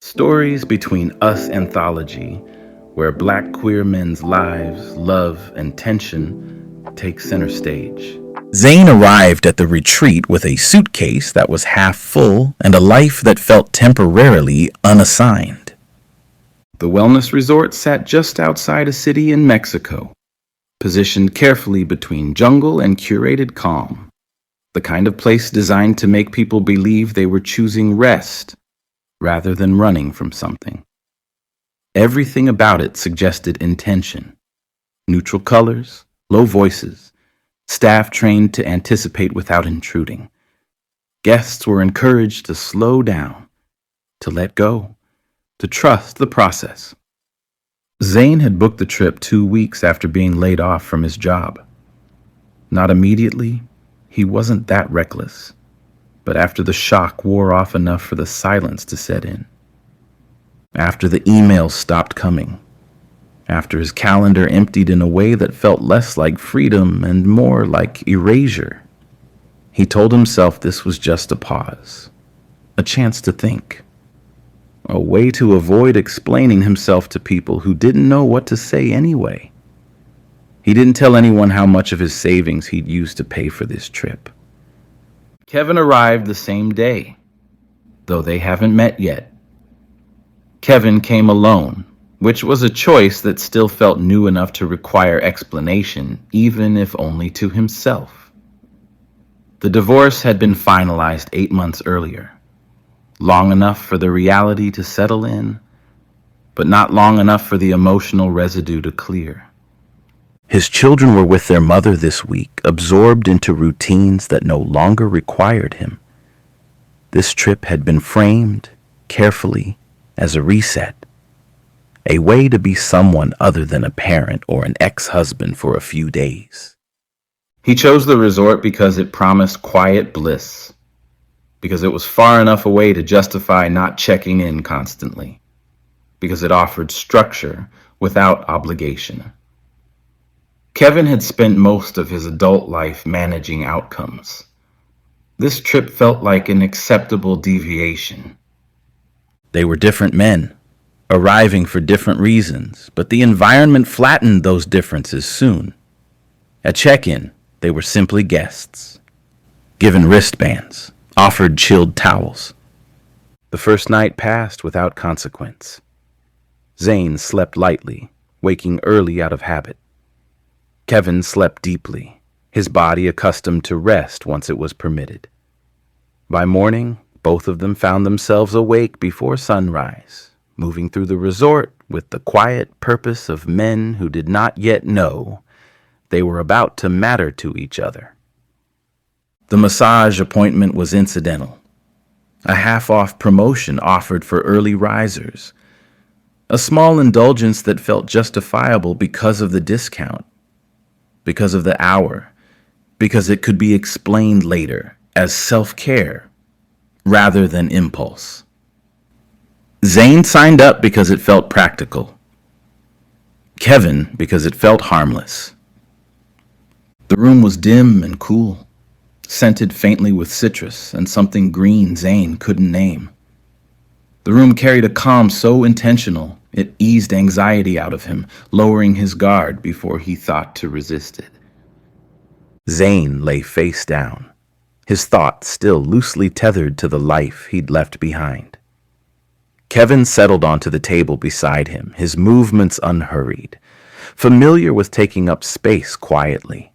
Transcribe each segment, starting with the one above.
Stories Between Us anthology, where Black queer men's lives, love, and tension take center stage. Zane arrived at the retreat with a suitcase that was half full and a life that felt temporarily unassigned. The wellness resort sat just outside a city in Mexico, positioned carefully between jungle and curated calm, the kind of place designed to make people believe they were choosing rest rather than running from something. Everything about it suggested intention. Neutral colors, low voices, staff trained to anticipate without intruding. Guests were encouraged to slow down, to let go, to trust the process. Zane had booked the trip 2 weeks after being laid off from his job. Not immediately, he wasn't that reckless, but after the shock wore off enough for the silence to set in. After the emails stopped coming. After his calendar emptied in a way that felt less like freedom and more like erasure. He told himself this was just a pause, a chance to think, a way to avoid explaining himself to people who didn't know what to say anyway. He didn't tell anyone how much of his savings he'd used to pay for this trip. Kevin arrived the same day, though they haven't met yet. Kevin came alone, which was a choice that still felt new enough to require explanation, even if only to himself. The divorce had been finalized 8 months earlier, long enough for the reality to settle in, but not long enough for the emotional residue to clear. His children were with their mother this week, absorbed into routines that no longer required him. This trip had been framed, carefully, as a reset, a way to be someone other than a parent or an ex-husband for a few days. He chose the resort because it promised quiet bliss, because it was far enough away to justify not checking in constantly, because it offered structure without obligation. Kevin had spent most of his adult life managing outcomes. This trip felt like an acceptable deviation. They were different men, arriving for different reasons, but the environment flattened those differences soon. At check-in, they were simply guests, given wristbands, offered chilled towels. The first night passed without consequence. Zane slept lightly, waking early out of habit. Kevin slept deeply, his body accustomed to rest once it was permitted. By morning, both of them found themselves awake before sunrise, moving through the resort with the quiet purpose of men who did not yet know they were about to matter to each other. The massage appointment was incidental, a half-off promotion offered for early risers, a small indulgence that felt justifiable because of the discount, because of the hour, because it could be explained later as self-care rather than impulse. Zane signed up because it felt practical. Kevin because it felt harmless. The room was dim and cool, scented faintly with citrus and something green Zane couldn't name. The room carried a calm so intentional it eased anxiety out of him, lowering his guard before he thought to resist it. Zane lay face down, his thoughts still loosely tethered to the life he'd left behind. Kevin settled onto the table beside him, his movements unhurried, familiar with taking up space quietly.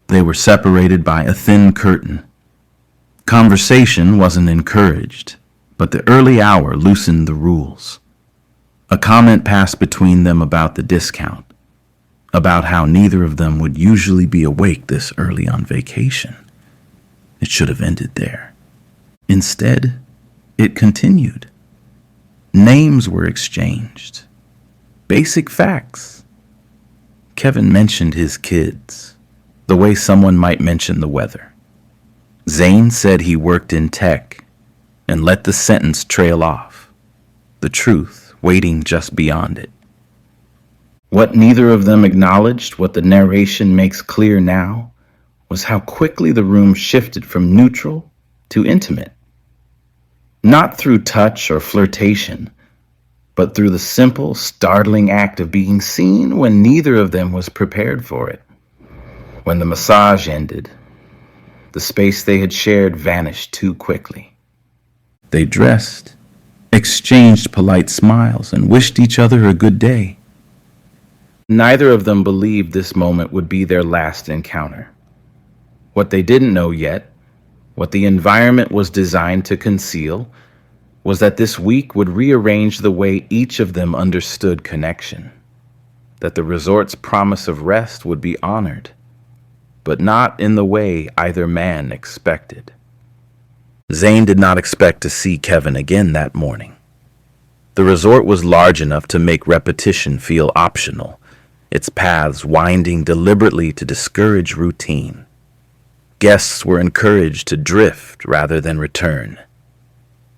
They were separated by a thin curtain. Conversation wasn't encouraged, but the early hour loosened the rules. A comment passed between them about the discount, about how neither of them would usually be awake this early on vacation. It should have ended there. Instead, it continued. Names were exchanged. Basic facts. Kevin mentioned his kids, the way someone might mention the weather. Zane said he worked in tech and let the sentence trail off, the truth waiting just beyond it. What neither of them acknowledged, what the narration makes clear now, was how quickly the room shifted from neutral to intimate. Not through touch or flirtation, but through the simple, startling act of being seen when neither of them was prepared for it. When the massage ended, the space they had shared vanished too quickly. They dressed, exchanged polite smiles, and wished each other a good day. Neither of them believed this moment would be their last encounter. What they didn't know yet, what the environment was designed to conceal, was that this week would rearrange the way each of them understood connection. That the resort's promise of rest would be honored, but not in the way either man expected. Zane did not expect to see Kevin again that morning. The resort was large enough to make repetition feel optional, its paths winding deliberately to discourage routine. Guests were encouraged to drift rather than return.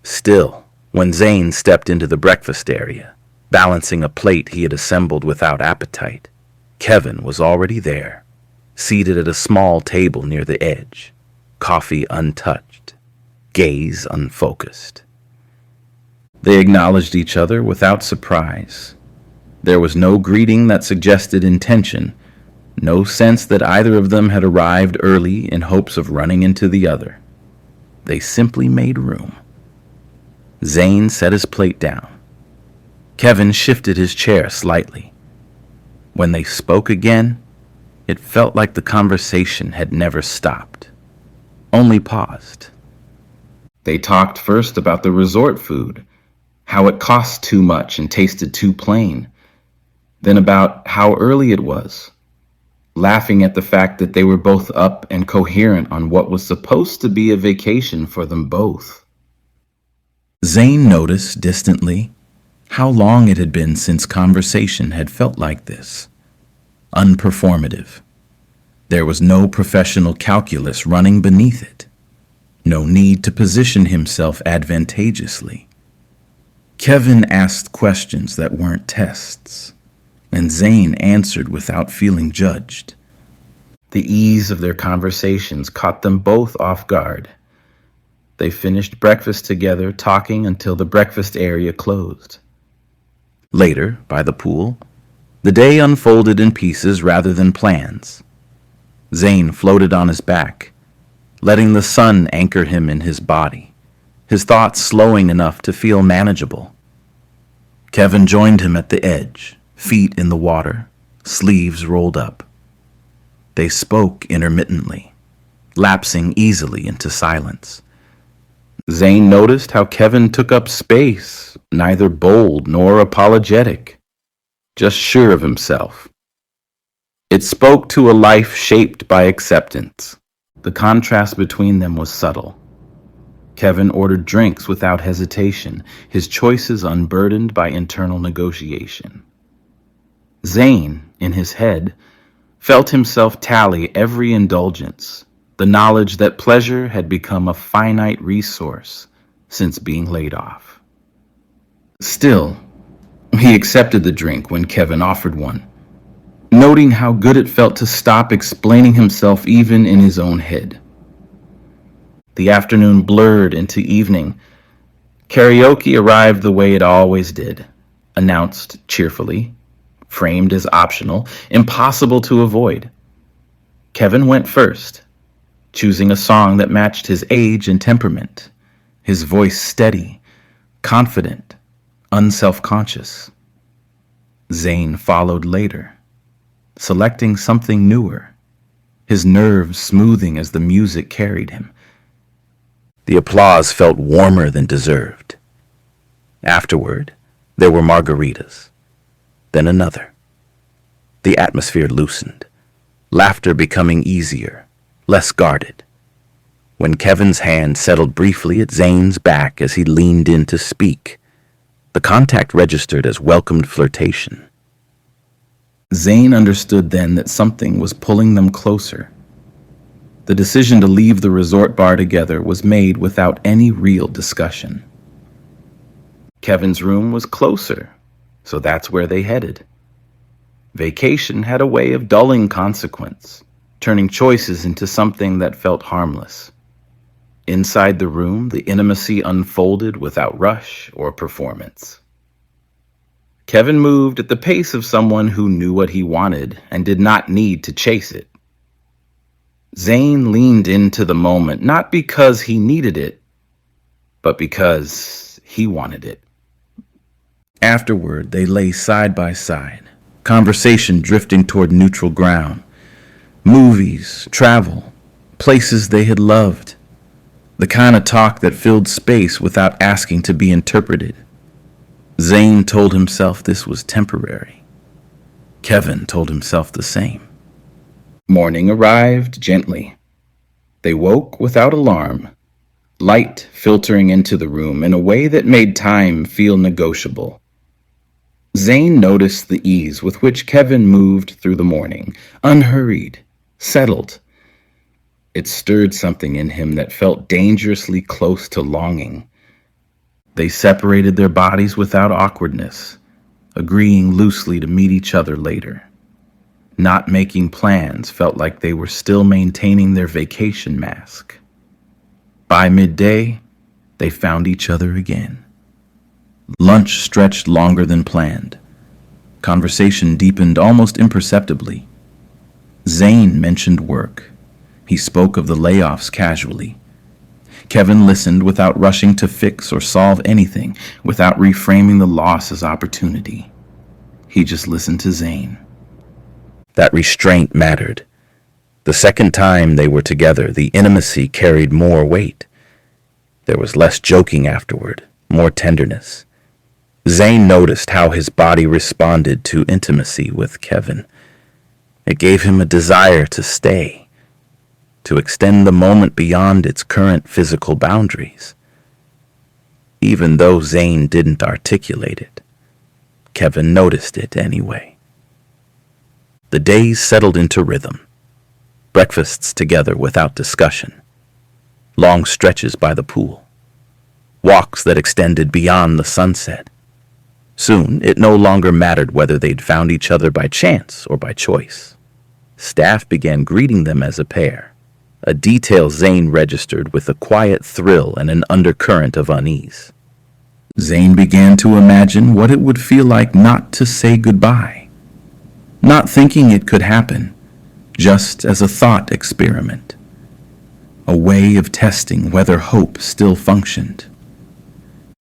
Still, when Zane stepped into the breakfast area, balancing a plate he had assembled without appetite, Kevin was already there, seated at a small table near the edge, coffee untouched, gaze unfocused. They acknowledged each other without surprise. There was no greeting that suggested intention, no sense that either of them had arrived early in hopes of running into the other. They simply made room. Zane set his plate down. Kevin shifted his chair slightly. When they spoke again, it felt like the conversation had never stopped, only paused. They talked first about the resort food, how it cost too much and tasted too plain, then about how early it was, laughing at the fact that they were both up and coherent on what was supposed to be a vacation for them both. Zane noticed distantly how long it had been since conversation had felt like this. Unperformative. There was no professional calculus running beneath it. No need to position himself advantageously. Kevin asked questions that weren't tests, and Zane answered without feeling judged. The ease of their conversations caught them both off guard. They finished breakfast together, talking until the breakfast area closed. Later, by the pool, the day unfolded in pieces rather than plans. Zane floated on his back, letting the sun anchor him in his body, his thoughts slowing enough to feel manageable. Kevin joined him at the edge, feet in the water, sleeves rolled up. They spoke intermittently, lapsing easily into silence. Zane noticed how Kevin took up space, neither bold nor apologetic, just sure of himself. It spoke to a life shaped by acceptance. The contrast between them was subtle. Kevin ordered drinks without hesitation, his choices unburdened by internal negotiation. Zane, in his head, felt himself tally every indulgence, the knowledge that pleasure had become a finite resource since being laid off. Still, he accepted the drink when Kevin offered one, noting how good it felt to stop explaining himself even in his own head. The afternoon blurred into evening. Karaoke arrived the way it always did, announced cheerfully, framed as optional, impossible to avoid. Kevin went first, choosing a song that matched his age and temperament, his voice steady, confident, unself-conscious. Zane followed later, selecting something newer, his nerves smoothing as the music carried him. The applause felt warmer than deserved. Afterward, there were margaritas, then another. The atmosphere loosened, laughter becoming easier, less guarded. When Kevin's hand settled briefly at Zane's back as he leaned in to speak, the contact registered as welcomed flirtation. Zane understood then that something was pulling them closer. The decision to leave the resort bar together was made without any real discussion. Kevin's room was closer, so that's where they headed. Vacation had a way of dulling consequence, turning choices into something that felt harmless. Inside the room, the intimacy unfolded without rush or performance. Kevin moved at the pace of someone who knew what he wanted and did not need to chase it. Zane leaned into the moment not because he needed it, but because he wanted it. Afterward, they lay side by side, conversation drifting toward neutral ground. Movies, travel, places they had loved. The kind of talk that filled space without asking to be interpreted. Zane told himself this was temporary. Kevin told himself the same. Morning arrived gently. They woke without alarm, light filtering into the room in a way that made time feel negotiable. Zane noticed the ease with which Kevin moved through the morning, unhurried, settled. It stirred something in him that felt dangerously close to longing. They separated their bodies without awkwardness, agreeing loosely to meet each other later. Not making plans felt like they were still maintaining their vacation mask. By midday, they found each other again. Lunch stretched longer than planned. Conversation deepened almost imperceptibly. Zane mentioned work. He spoke of the layoffs casually. Kevin listened without rushing to fix or solve anything, without reframing the loss as opportunity. He just listened to Zane. That restraint mattered. The second time they were together, the intimacy carried more weight. There was less joking afterward, more tenderness. Zane noticed how his body responded to intimacy with Kevin. It gave him a desire to stay, to extend the moment beyond its current physical boundaries. Even though Zane didn't articulate it, Kevin noticed it anyway. The days settled into rhythm. Breakfasts together without discussion. Long stretches by the pool. Walks that extended beyond the sunset. Soon, it no longer mattered whether they'd found each other by chance or by choice. Staff began greeting them as a pair, a detail Zane registered with a quiet thrill and an undercurrent of unease. Zane began to imagine what it would feel like not to say goodbye, not thinking it could happen, just as a thought experiment, a way of testing whether hope still functioned.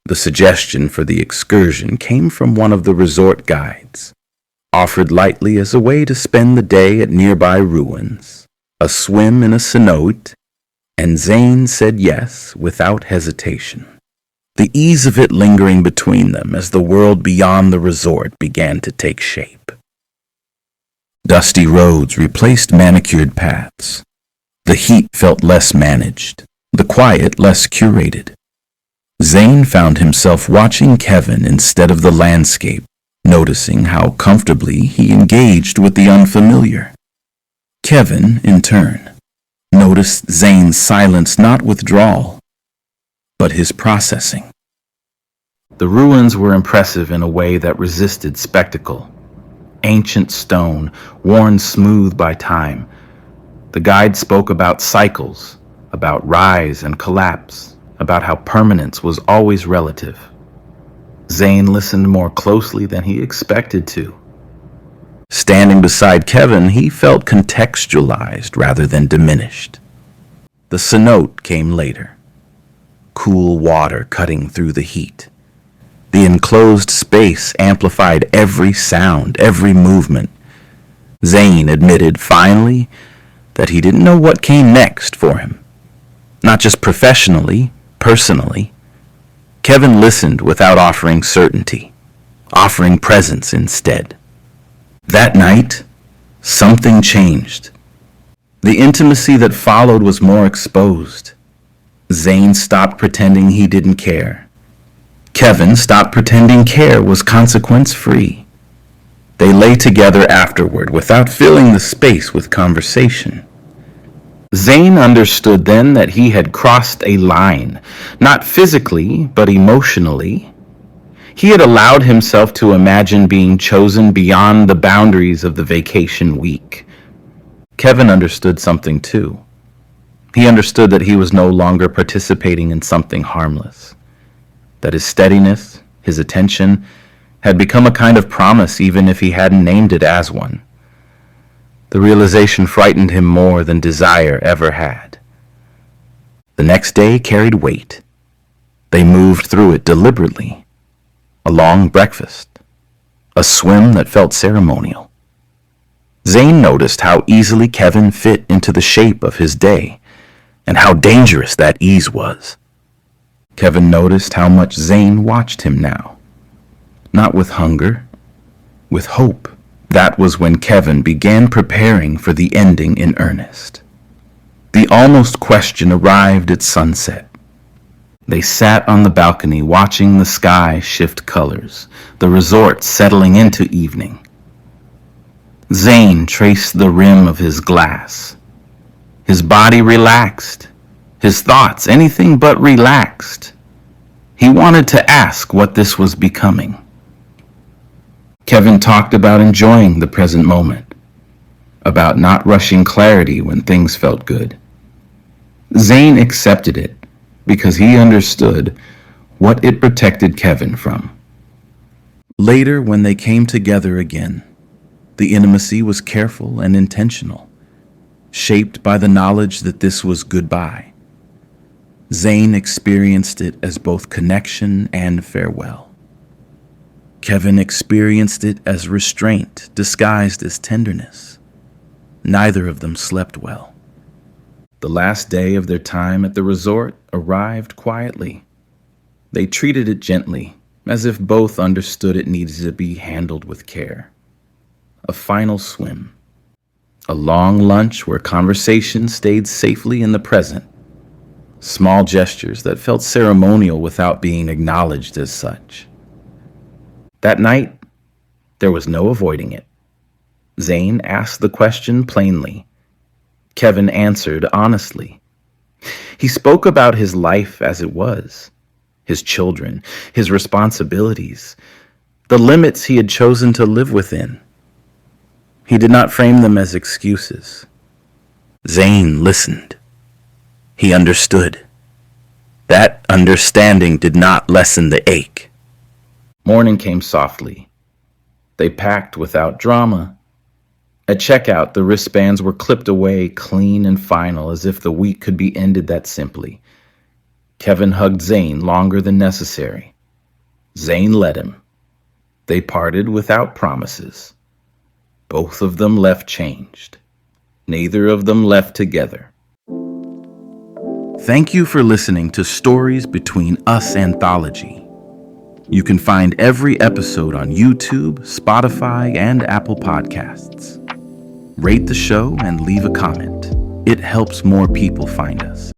The suggestion for the excursion came from one of the resort guides, offered lightly as a way to spend the day at nearby ruins, a swim in a cenote, and Zane said yes without hesitation. The ease of it lingering between them as the world beyond the resort began to take shape. Dusty roads replaced manicured paths. The heat felt less managed, the quiet less curated. Zane found himself watching Kevin instead of the landscape, noticing how comfortably he engaged with the unfamiliar. Kevin, in turn, noticed Zane's silence, not withdrawal, but his processing. The ruins were impressive in a way that resisted spectacle. Ancient stone, worn smooth by time. The guide spoke about cycles, about rise and collapse, about how permanence was always relative. Zane listened more closely than he expected to. Standing beside Kevin, he felt contextualized rather than diminished. The cenote came later. Cool water cutting through the heat. The enclosed space amplified every sound, every movement. Zane admitted finally that he didn't know what came next for him. Not just professionally, personally. Kevin listened without offering certainty, offering presence instead. That night, something changed. The intimacy that followed was more exposed. Zane stopped pretending he didn't care. Kevin stopped pretending care was consequence-free. They lay together afterward without filling the space with conversation. Zane understood then that he had crossed a line, not physically, but emotionally. He had allowed himself to imagine being chosen beyond the boundaries of the vacation week. Kevin understood something too. He understood that he was no longer participating in something harmless, that his steadiness, his attention, had become a kind of promise even if he hadn't named it as one. The realization frightened him more than desire ever had. The next day carried weight. They moved through it deliberately. A long breakfast. A swim that felt ceremonial. Zane noticed how easily Kevin fit into the shape of his day, and how dangerous that ease was. Kevin noticed how much Zane watched him now. Not with hunger, with hope. That was when Kevin began preparing for the ending in earnest. The almost question arrived at sunset. They sat on the balcony watching the sky shift colors, the resort settling into evening. Zane traced the rim of his glass. His body relaxed, his thoughts anything but relaxed. He wanted to ask what this was becoming. Kevin talked about enjoying the present moment, about not rushing clarity when things felt good. Zane accepted it because he understood what it protected Kevin from. Later, when they came together again, the intimacy was careful and intentional, shaped by the knowledge that this was goodbye. Zane experienced it as both connection and farewell. Kevin experienced it as restraint disguised as tenderness. Neither of them slept well. The last day of their time at the resort arrived quietly. They treated it gently, as if both understood it needed to be handled with care. A final swim. A long lunch where conversation stayed safely in the present. Small gestures that felt ceremonial without being acknowledged as such. That night, there was no avoiding it. Zane asked the question plainly. Kevin answered honestly. He spoke about his life as it was, his children, his responsibilities, the limits he had chosen to live within. He did not frame them as excuses. Zane listened. He understood. That understanding did not lessen the ache. Morning came softly. They packed without drama. At checkout, the wristbands were clipped away clean and final, as if the week could be ended that simply. Kevin hugged Zane longer than necessary. Zane let him. They parted without promises. Both of them left changed. Neither of them left together. Thank you for listening to Stories Between Us Anthology. You can find every episode on YouTube, Spotify, and Apple Podcasts. Rate the show and leave a comment. It helps more people find us.